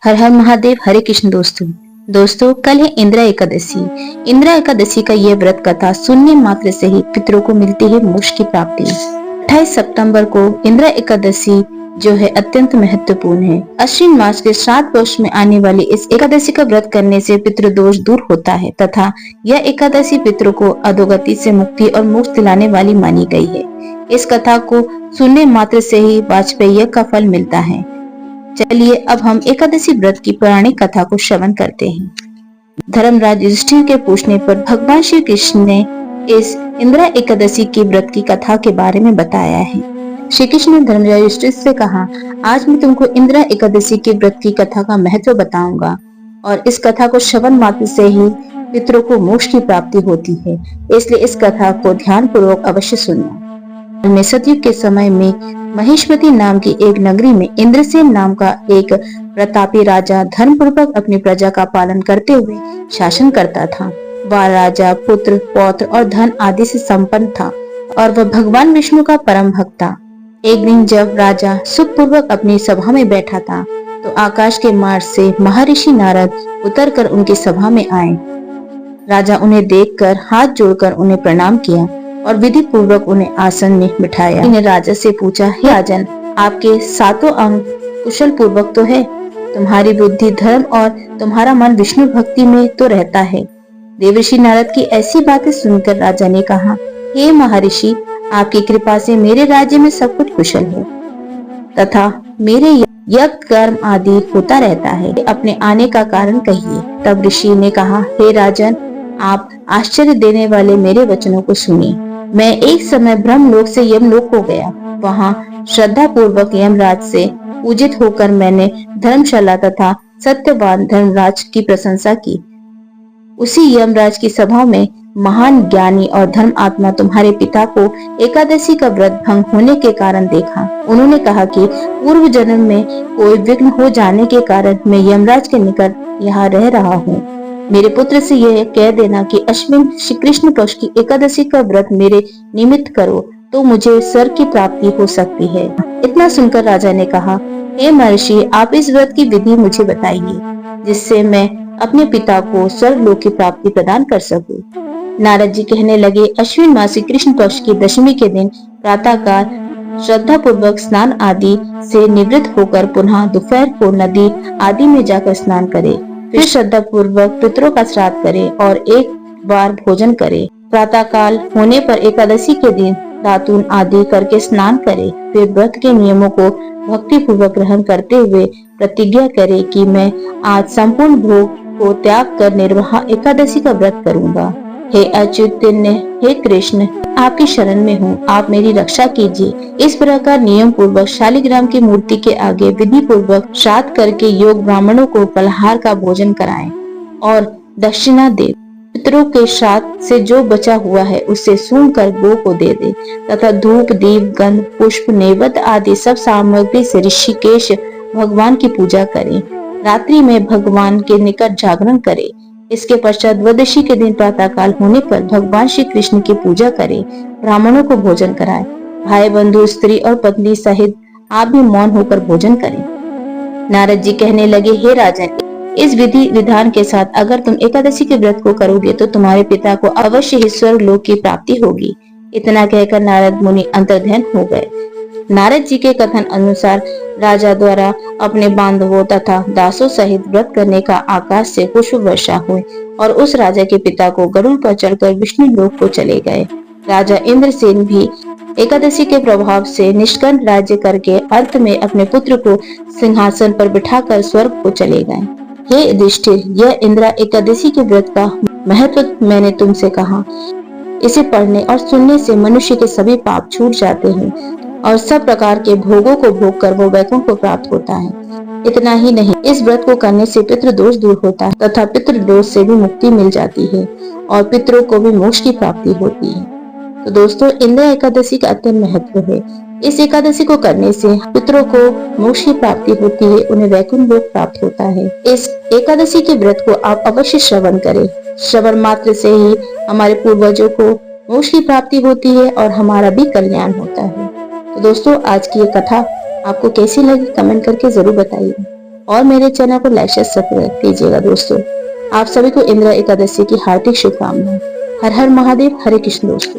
हर हर महादेव। हरे कृष्ण दोस्तों कल है इंदिरा एकादशी। इंदिरा एकादशी का यह व्रत कथा सुनने मात्र से ही पितरों को मिलती है मोक्ष की प्राप्ति। 28 सितंबर को इंदिरा एकादशी जो है अत्यंत महत्वपूर्ण है। अश्विन मास के 7 पक्ष में आने वाली इस एकादशी का व्रत करने से पितृदोष दूर होता है तथा यह एकादशी पितरों को अधोगति से मुक्ति और मोक्ष दिलाने वाली मानी गई है। इस कथा को सुनने मात्र से ही वाजपेय यज्ञ का फल मिलता है। चलिए अब हम एकादशी व्रत की पौराणिक कथा को श्रवण करते हैं। धर्मराज युधिष्ठिर के पूछने पर भगवान श्री कृष्ण ने इस इंदिरा एकादशी की व्रत की कथा के बारे में बताया है। श्री कृष्ण ने धर्मराज युधिष्ठिर से कहा, आज मैं तुमको इंदिरा एकादशी के व्रत की कथा का महत्व बताऊंगा और इस कथा को श्रवण मात्र से ही पितरों को मोक्ष की प्राप्ति होती है, इसलिए इस कथा को ध्यान पूर्वक अवश्य सुनना। सतयुग के समय में महेश्वती नाम की एक नगरी में इंद्रसेन नाम का एक प्रतापी राजा धर्मपूर्वक अपनी प्रजा का पालन करते हुए शासन करता था। वह राजा पुत्र पौत्र और धन आदि से संपन्न था और वह भगवान विष्णु का परम भक्त था। एक दिन जब राजा सुखपूर्वक अपनी सभा में बैठा था तो आकाश के मार्ग से महर्षि नारद उतरकर उनकी सभा में आए। राजा उन्हें देखकर हाथ जोड़कर उन्हें प्रणाम किया और विधि पूर्वक उन्हें आसन में बिठाया। उन्हें राजा से पूछा, हे राजन, आपके 7 अंग कुशल पूर्वक तो है, तुम्हारी बुद्धि धर्म और तुम्हारा मन विष्णु भक्ति में तो रहता है। देवर्षि नारद की ऐसी बातें सुनकर राजा ने कहा, हे महर्षि, आपकी कृपा से मेरे राज्य में सब कुछ कुशल है तथा मेरे यज्ञ कर्म आदि होता रहता है। अपने आने का कारण कहिए। तब ऋषि ने कहा, हे राजन, आप आश्चर्य देने वाले मेरे वचनों को सुनिए। मैं एक समय ब्रह्मलोक से यमलोक को गया। वहाँ श्रद्धा पूर्वक यमराज से पूजित होकर मैंने धर्मशाला तथा सत्यवान धर्मराज की प्रशंसा की। उसी यमराज की सभा में महान ज्ञानी और धर्म आत्मा तुम्हारे पिता को एकादशी का व्रत भंग होने के कारण देखा। उन्होंने कहा कि पूर्व जन्म में कोई विघ्न हो जाने के कारण मैं यमराज के निकट यहाँ रह रहा हूँ। मेरे पुत्र से यह कह देना कि अश्विन श्री कृष्ण पक्ष की एकादशी का व्रत मेरे निमित्त करो तो मुझे स्वर्ग की प्राप्ति हो सकती है। इतना सुनकर राजा ने कहा, हे महर्षि, आप इस व्रत की विधि मुझे बताइए जिससे मैं अपने पिता को स्वर्ग लोक की प्राप्ति प्रदान कर सकूं। नारद जी कहने लगे, अश्विन मास कृष्ण पक्ष की दशमी के दिन प्रातः काल श्रद्धा पूर्वक स्नान आदि से निवृत्त होकर पुनः दोपहर को नदी आदि में जाकर स्नान करे। फिर श्रद्धा पूर्वक पितरों का श्राद्ध करे और एक बार भोजन करे। प्रातः काल होने पर एकादशी के दिन दातून आदि करके स्नान करे। फिर व्रत के नियमों को भक्ति पूर्वक ग्रहण करते हुए प्रतिज्ञा करे कि मैं आज संपूर्ण भोग को त्याग कर निर्वाह एकादशी का व्रत करूंगा। हे अच्युतन्य, हे कृष्ण, आपकी शरण में हूँ, आप मेरी रक्षा कीजिए। इस प्रकार नियम पूर्वक शालिग्राम की मूर्ति के आगे विधि पूर्वक श्राद्ध करके योग ब्राह्मणों को फलाहार का भोजन कराएं और दक्षिणा दे। पितरों के श्राद्ध से जो बचा हुआ है उससे सूंघ कर गो को दे दे तथा धूप दीप गंध पुष्प नैवेद्य आदि सब सामग्री से ऋषिकेश भगवान की पूजा करे। रात्रि में भगवान के निकट जागरण करे। इसके पश्चात द्वादशी के दिन प्रातः काल होने पर भगवान श्री कृष्ण की पूजा करे, ब्राह्मणों को भोजन कराए। भाई बंधु स्त्री और पत्नी सहित आप भी मौन होकर भोजन करें। नारद जी कहने लगे, हे राजन, इस विधि विधान के साथ अगर तुम एकादशी के व्रत को करोगे तो तुम्हारे पिता को अवश्य ही स्वर्ग लोक की प्राप्ति होगी। इतना कहकर नारद मुनि अंतर्ध्यान हो गए। नारद जी के कथन अनुसार राजा द्वारा अपने बांधवों तथा दासों सहित व्रत करने का आकाश से पुष्प वर्षा हुई और उस राजा के पिता को गरुड़ पर चढ़कर विष्णु लोक को चले गए। राजा इंद्रसेन भी एकादशी के प्रभाव से निष्कंठ राज्य करके अंत में अपने पुत्र को सिंहासन पर बिठाकर स्वर्ग को चले गए। हे युधिष्ठिर, यह इंदिरा एकादशी के व्रत का महत्व मैंने तुमसे कहा। इसे पढ़ने और सुनने से मनुष्य के सभी पाप छूट जाते हैं और सब प्रकार के भोगों को भोग कर वो वैकुंठ को प्राप्त होता है। इतना ही नहीं, इस व्रत को करने से पितृदोष दूर होता है तथा पितृदोष से भी मुक्ति मिल जाती है और पितरों को भी मोक्ष की प्राप्ति होती है। तो दोस्तों, इंदिरा एकादशी का अत्यंत महत्व है। इस एकादशी को करने से पितरों को मोक्ष की प्राप्ति होती है, उन्हें वैकुंठ लोक प्राप्त होता है। इस एकादशी के व्रत को आप अवश्य श्रवण करें। श्रवण मात्र से ही हमारे पूर्वजों को मोक्ष की प्राप्ति होती है और हमारा भी कल्याण होता है। तो दोस्तों, आज की ये कथा आपको कैसी लगी कमेंट करके जरूर बताइए। और मेरे चैनल को लाइक शेयर सब्सक्राइब कीजिएगा दोस्तों। आप सभी को इंदिरा एकादशी की हार्दिक शुभकामनाएं। हर हर महादेव, हरे कृष्ण दोस्तों।